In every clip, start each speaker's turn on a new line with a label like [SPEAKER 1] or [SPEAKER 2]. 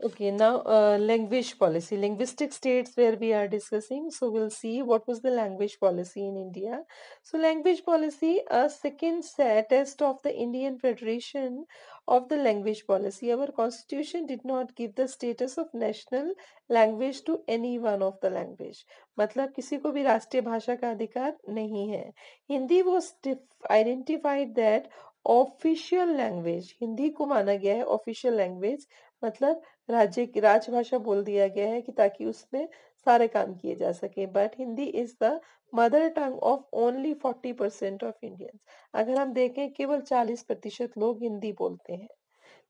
[SPEAKER 1] Okay, now language policy, linguistic states where we are discussing. So we'll see what was the language policy in India. So language policy, a second test of the Indian Federation of the language policy. Our constitution did not give the status of national language to any one of the language. मतलब किसी को भी राष्ट्रीय भाषा का अधिकार नहीं है. Hindi was identified that official language, Hindi को माना गया है ऑफिशियल लैंग्वेज, मतलब राज्य की राजभाषा बोल दिया गया है कि ताकि उसमें सारे काम किए जा सके. But Hindi is the mother tongue of only 40% of Indians. अगर हम देखें केवल 40% लोग हिंदी बोलते हैं.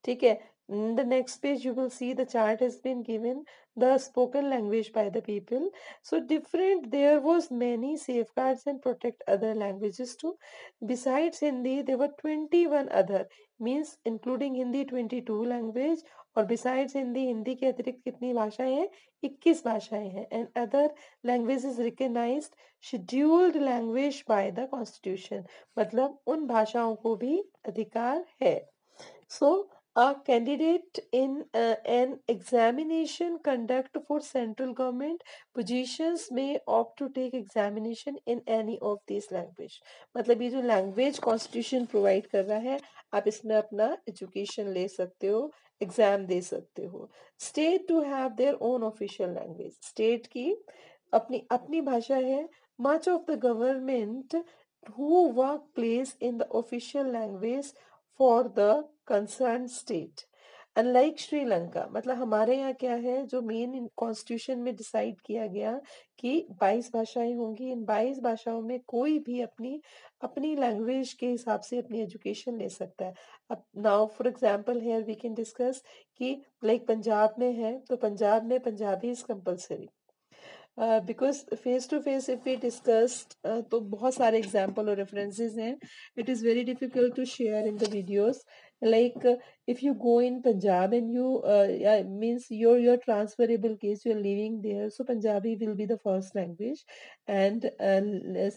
[SPEAKER 1] ठीक है. In the next page you will see the chart has been given the spoken language by the people. So different, there was many safeguards and protect other languages too. Besides Hindi there were 21 other, means including Hindi 22 language, और besides Hindi, Hindi के अतिरिक्त कितनी भाषाएं हैं? 21 भाषाएं हैं. And other languages recognized scheduled language by the constitution. मतलब उन भाषाओं को भी अधिकार है. So a candidate in an examination conduct for central government positions may opt to take examination in any of these language. मतलब ये जो language constitution provide कर रहा है, आप इसमें अपना education ले सकते हो, एग्जाम दे सकते हो. State to have their own official language, state की अपनी अपनी भाषा है. Much of the government who work place in the official language for the concerned state. Unlike Sri Lanka, मतलब हमारे यहाँ क्या है, जो मेन कॉन्स्टिट्यूशन में डिसाइड किया गया कि 22 भाषाएं होंगी. इन 22 भाषाओं में कोई भी अपनी अपनी लैंग्वेज के हिसाब से अपनी एजुकेशन ले सकता है. अब now for example here we can discuss कि लाइक पंजाब में है तो पंजाब में Punjabi is compulsory. Because face to face if we discussed तो बहुत सारे एग्जाम्पल और रेफरेंसेस हैं. It is very difficult to share in the videos. Like if you go in Punjab and you yeah, means your transferable case, you're living there, so Punjabi will be the first language, and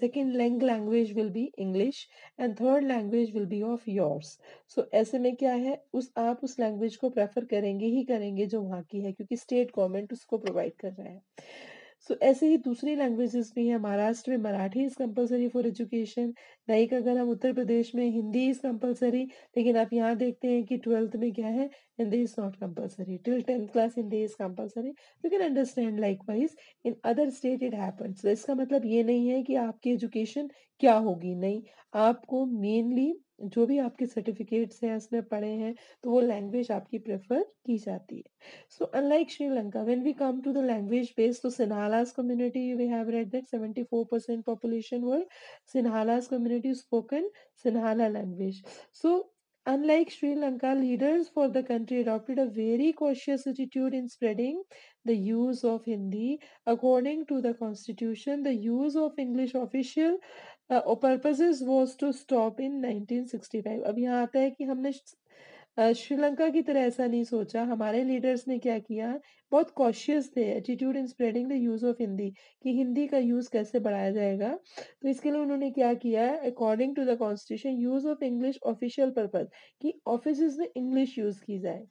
[SPEAKER 1] second language will be English, and third language will be of yours. So ऐसे में क्या है, उस आप उस language को prefer करेंगे ही करेंगे जो वहाँ की है, क्योंकि स्टेट गवर्नमेंट उसको प्रोवाइड कर रहा है. सो ऐसे ही दूसरी लैंग्वेजेस भी हैं. महाराष्ट्र में Marathi is compulsory for education. Like अगर हम उत्तर प्रदेश में हिंदी इज कंपलसरी, लेकिन आप यहाँ देखते हैं कि 12th में क्या है, Hindi is not compulsory. Till 10th class Hindi is compulsory. You can understand like wise in other state it happens. इसका मतलब ये नहीं है कि आपकी एजुकेशन क्या होगी, नहीं. आपको मेनली जो भी आपके सर्टिफिकेट्स हैं उसमें पढ़े हैं तो वो लैंग्वेज आपकी प्रेफर की जाती है. So unlike Sri Lanka, when we come to the language base, so Sinhala's community, we have read that 74% population were Sinhala's community spoken Sinhala language. So unlike Sri Lanka, leaders for the country adopted a very cautious attitude in spreading the use of Hindi. According to the constitution, the use of English official purposes was to stop in 1965. अब यहाँ आता है कि हमने श्रीलंका की तरह ऐसा नहीं सोचा. हमारे लीडर्स ने क्या किया, बहुत कॉशियस थे. Attitude in spreading the use of Hindi, कि हिंदी का यूज कैसे बढ़ाया जाएगा. तो इसके लिए उन्होंने क्या किया, according to the constitution use of English official purpose, कि ऑफिस में इंग्लिश यूज की जाए,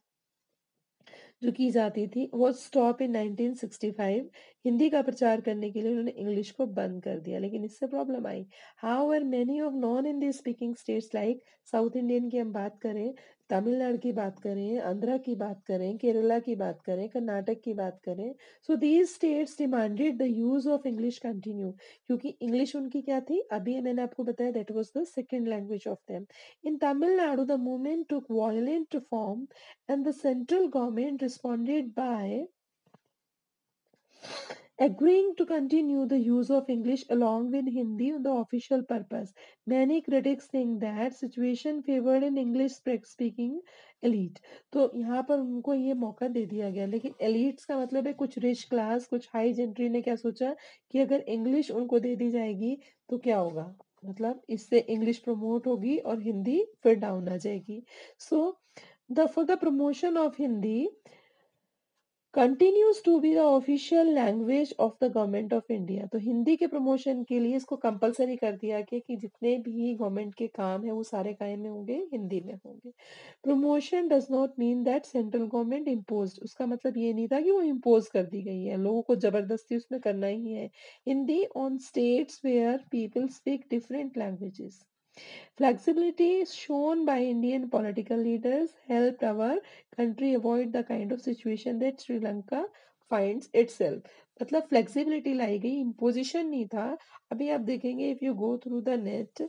[SPEAKER 1] जो की जाती थी, वो स्टॉप इन 1965. हिंदी का प्रचार करने के लिए उन्होंने इंग्लिश को बंद कर दिया. लेकिन इससे प्रॉब्लम आई. How are many of non Hindi speaking states, like south Indian की हम बात करें, तमिलनाडु की बात करें, आंध्रा की बात करें, केरला की बात करें, कर्नाटक की बात करें, so these states demanded the use of English continue. क्योंकि इंग्लिश उनकी क्या थी, अभी मैंने आपको बताया, that was the second language of them. In Tamil Nadu the movement took violent form and the central government responded by agreeing to continue the use of English along with Hindi on the official purpose. Many critics think that situation favored an English speaking elite. तो यहाँ पर उनको ये मौका दे दिया गया, लेकिन elites का मतलब है कुछ रिच क्लास, कुछ हाई जेंट्री ने क्या सोचा कि अगर इंग्लिश उनको दे दी जाएगी तो क्या होगा, मतलब इससे इंग्लिश प्रमोट होगी और हिंदी फिर डाउन आ जाएगी. So for the promotion of Hindi, continues to be the official language of the government of India. तो हिंदी के प्रमोशन के लिए इसको कंपलसरी कर दिया गया कि जितने भी गवर्नमेंट के काम है वो सारे काम में होंगे हिंदी में होंगे। Promotion does not mean that central government impose, उसका मतलब ये नहीं था कि वो इम्पोज कर दी गई है, लोगों को जबरदस्ती उसमें करना ही है। Hindi on states where people speak different languages. Flexibility shown by Indian political leaders helped our country avoid the kind of situation that Sri Lanka finds itself. मतलब फ्लेक्सिबिलिटी लाई गई, इम्पोजिशन नहीं था। अभी आप देखेंगे if you go through the net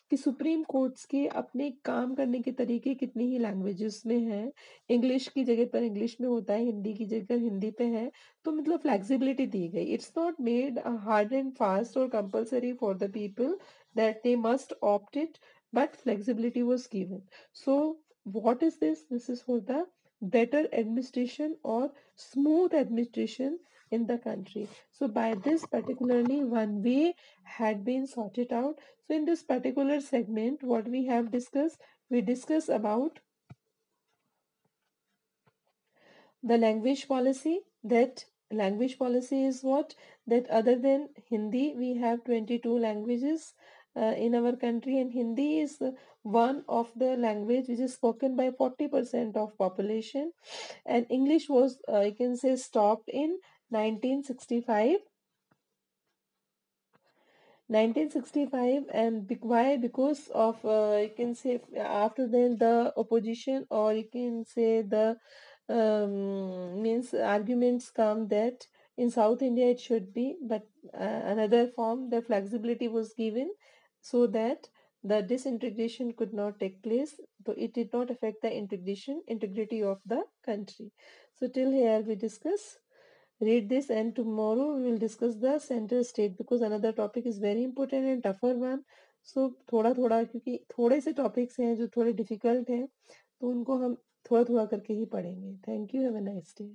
[SPEAKER 1] कि supreme courts के अपने काम करने के तरीके कितनी ही लैंग्वेजेस में हैं। इंग्लिश की जगह पर इंग्लिश में होता है, हिंदी की जगह हिंदी पे है। तो मतलब फ्लेक्सिबिलिटी दी गई। It's not made hard and fast और compulsory for the people that they must opt it, but flexibility was given. So what is this? This is for the better administration or smooth administration in the country. So by this particularly one way had been sorted out. So in this particular segment what we have discussed, we discuss about the language policy. That language policy is what, that other than Hindi we have 22 languages in our country, and Hindi is one of the language which is spoken by 40% of population, and English was you can say stopped in 1965. 1965, and why? Because of you can say after then the opposition, or you can say the means arguments come that in South India it should be, but another form the flexibility was given so that the disintegration could not take place, so it did not affect the integration integrity of the country. So till here we discuss. Read this, and tomorrow we will discuss the center state because another topic is very important and tougher one. So थोड़ा थोड़ा, क्योंकि थोड़े से topics हैं जो थोड़े difficult हैं, तो उनको हम थोड़ा थोड़ा करके ही पढ़ेंगे। Thank you, have a nice day.